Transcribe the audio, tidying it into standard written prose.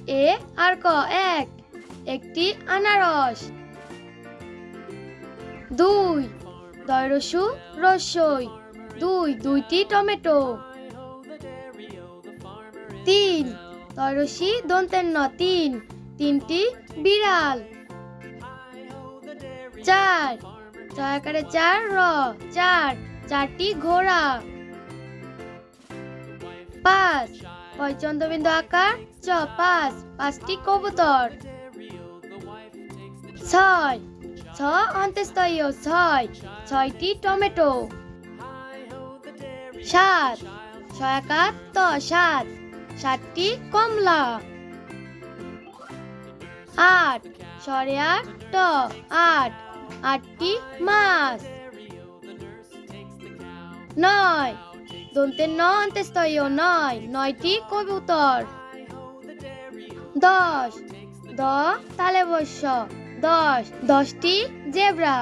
এ আর ক এক, একটি আনারস। 2 দয়রসু রসই, দুইটি টমেটো। 3 দয়রসি দন্তের ন তিনটি বিড়াল। 4 জয়াকারে 4 চারটি ঘোড়া। 5 পয়চন্দ্রবিন্দু আকার চ পাঁচটি কবুতর। 6 অন্ত্যেস্থীয় ছয়টি টমেটো। 7 ছয়াকার ত সাতটি কমলা। 8 সরে 8 ট আটটি মাছ। 9 দন্তের ন অন্ত্যেস্থীয় নয়টি কবুতর। 10 দ তালে বস্য দশটি জেব্রা।